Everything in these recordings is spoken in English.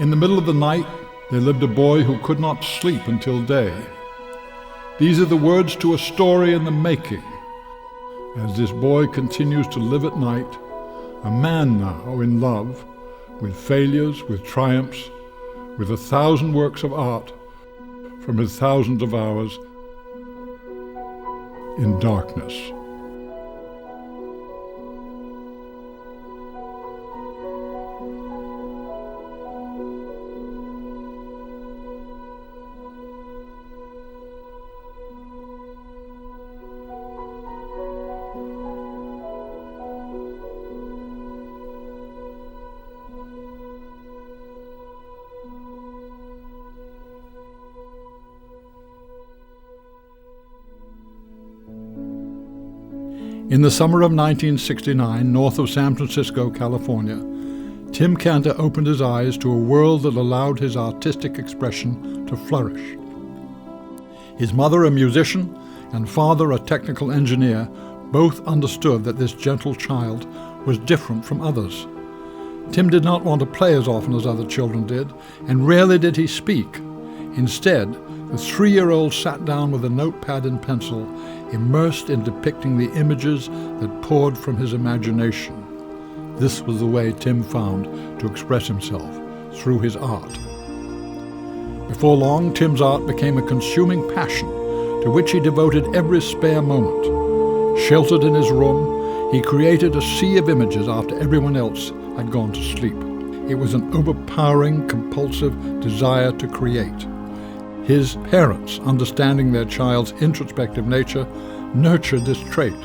In the middle of the night, there lived a boy who could not sleep until day. These are the words to a story in the making. As this boy continues to live at night, a man now in love, with failures, with triumphs, with 1,000 works of art from his thousands of hours in darkness. In the summer of 1969, north of San Francisco, California, Tim Cantor opened his eyes to a world that allowed his artistic expression to flourish. His mother, a musician, and father, a technical engineer, both understood that this gentle child was different from others. Tim did not want to play as often as other children did, and rarely did he speak. Instead, the 3-year-old sat down with a notepad and pencil, immersed in depicting the images that poured from his imagination. This was the way Tim found to express himself, through his art. Before long, Tim's art became a consuming passion to which he devoted every spare moment. Sheltered in his room, he created a sea of images after everyone else had gone to sleep. It was an overpowering, compulsive desire to create. His parents, understanding their child's introspective nature, nurtured this trait.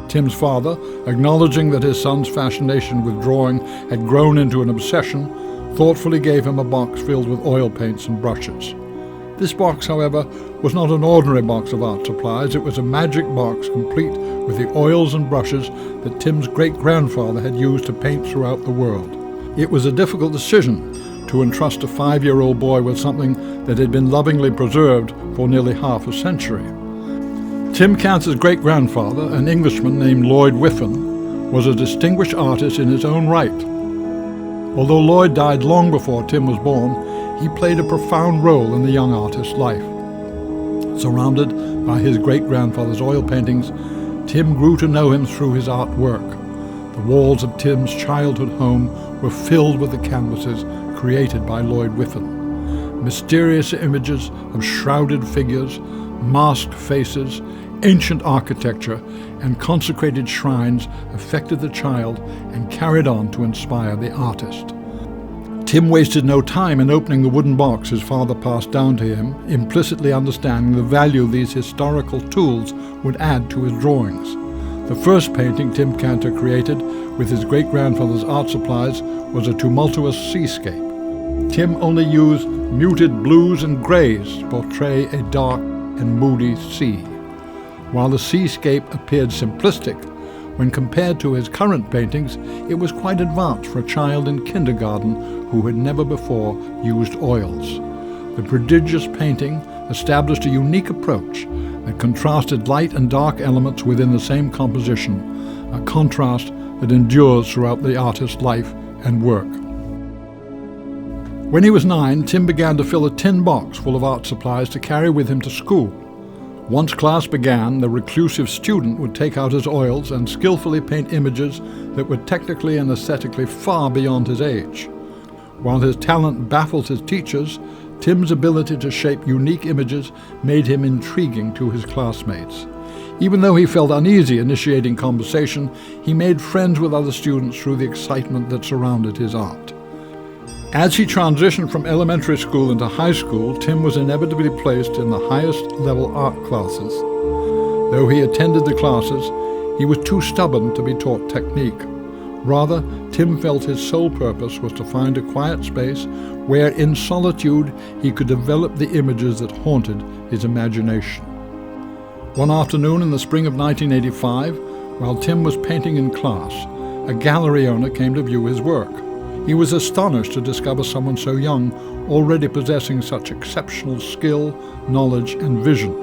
Tim's father, acknowledging that his son's fascination with drawing had grown into an obsession, thoughtfully gave him a box filled with oil paints and brushes. This box, however, was not an ordinary box of art supplies. It was a magic box complete with the oils and brushes that Tim's great-grandfather had used to paint throughout the world. It was a difficult decision to entrust a 5-year-old boy with something that had been lovingly preserved for nearly half a century. Tim Cantor's great-grandfather, an Englishman named Lloyd Whiffen, was a distinguished artist in his own right. Although Lloyd died long before Tim was born, he played a profound role in the young artist's life. Surrounded by his great-grandfather's oil paintings, Tim grew to know him through his artwork. The walls of Tim's childhood home were filled with the canvases created by Lloyd Whiffen. Mysterious images of shrouded figures, masked faces, ancient architecture, and consecrated shrines affected the child and carried on to inspire the artist. Tim wasted no time in opening the wooden box his father passed down to him, implicitly understanding the value these historical tools would add to his drawings. The first painting Tim Cantor created with his great-grandfather's art supplies was a tumultuous seascape. Tim only used muted blues and grays to portray a dark and moody sea. While the seascape appeared simplistic, when compared to his current paintings, it was quite advanced for a child in kindergarten who had never before used oils. The prodigious painting established a unique approach that contrasted light and dark elements within the same composition, a contrast that endures throughout the artist's life and work. When he was 9, Tim began to fill a tin box full of art supplies to carry with him to school. Once class began, the reclusive student would take out his oils and skillfully paint images that were technically and aesthetically far beyond his age. While his talent baffled his teachers, Tim's ability to shape unique images made him intriguing to his classmates. Even though he felt uneasy initiating conversation, he made friends with other students through the excitement that surrounded his art. As he transitioned from elementary school into high school, Tim was inevitably placed in the highest level art classes. Though he attended the classes, he was too stubborn to be taught technique. Rather, Tim felt his sole purpose was to find a quiet space where, in solitude, he could develop the images that haunted his imagination. One afternoon in the spring of 1985, while Tim was painting in class, a gallery owner came to view his work. He was astonished to discover someone so young already possessing such exceptional skill, knowledge, and vision.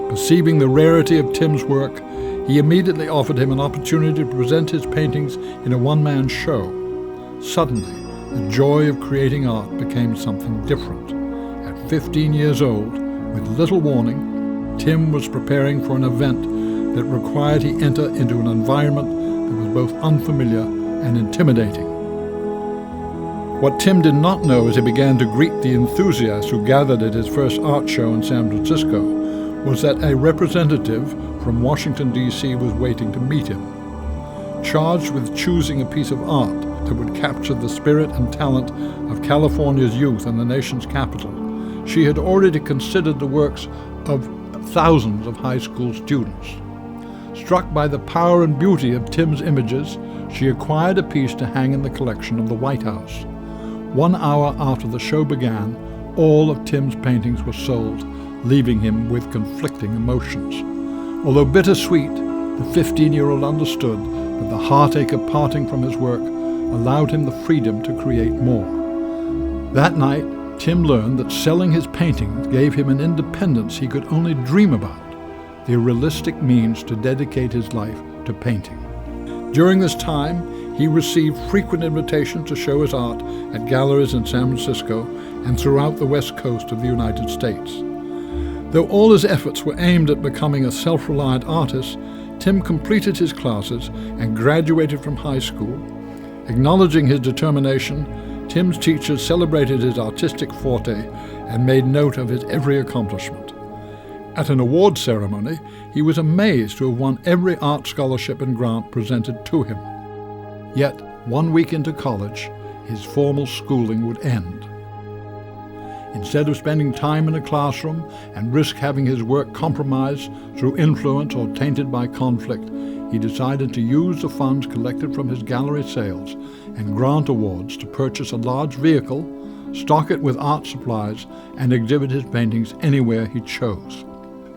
Perceiving the rarity of Tim's work, he immediately offered him an opportunity to present his paintings in a one-man show. Suddenly, the joy of creating art became something different. At 15 years old, with little warning, Tim was preparing for an event that required he enter into an environment that was both unfamiliar and intimidating. What Tim did not know as he began to greet the enthusiasts who gathered at his first art show in San Francisco was that a representative from Washington, D.C. was waiting to meet him. Charged with choosing a piece of art that would capture the spirit and talent of California's youth in the nation's capital, she had already considered the works of thousands of high school students. Struck by the power and beauty of Tim's images, she acquired a piece to hang in the collection of the White House. 1 hour after the show began, all of Tim's paintings were sold, leaving him with conflicting emotions. Although bittersweet, the 15-year-old understood that the heartache of parting from his work allowed him the freedom to create more. That night, Tim learned that selling his paintings gave him an independence he could only dream about, the realistic means to dedicate his life to painting. During this time, he received frequent invitations to show his art at galleries in San Francisco and throughout the west coast of the United States. Though all his efforts were aimed at becoming a self-reliant artist, Tim completed his classes and graduated from high school. Acknowledging his determination, Tim's teachers celebrated his artistic forte and made note of his every accomplishment. At an award ceremony, he was amazed to have won every art scholarship and grant presented to him. Yet, 1 week into college, his formal schooling would end. Instead of spending time in a classroom and risk having his work compromised through influence or tainted by conflict, he decided to use the funds collected from his gallery sales and grant awards to purchase a large vehicle, stock it with art supplies, and exhibit his paintings anywhere he chose.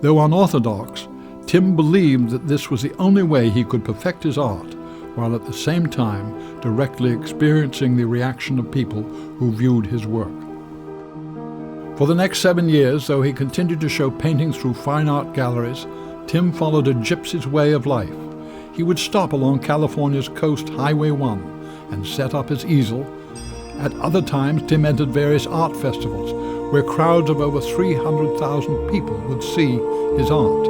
Though unorthodox, Tim believed that this was the only way he could perfect his art, while at the same time directly experiencing the reaction of people who viewed his work. For the next 7 years, though he continued to show paintings through fine art galleries, Tim followed a gypsy's way of life. He would stop along California's coast Highway 1 and set up his easel. At other times, Tim entered various art festivals where crowds of over 300,000 people would see his art.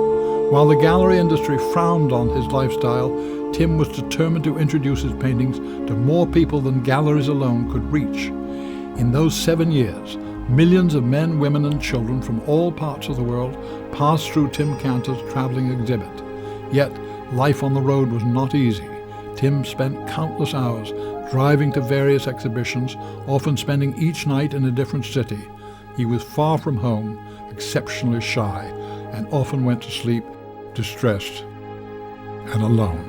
While the gallery industry frowned on his lifestyle, Tim was determined to introduce his paintings to more people than galleries alone could reach. In those 7 years, millions of men, women, and children from all parts of the world passed through Tim Cantor's traveling exhibit. Yet, life on the road was not easy. Tim spent countless hours driving to various exhibitions, often spending each night in a different city. He was far from home, exceptionally shy, and often went to sleep distressed and alone.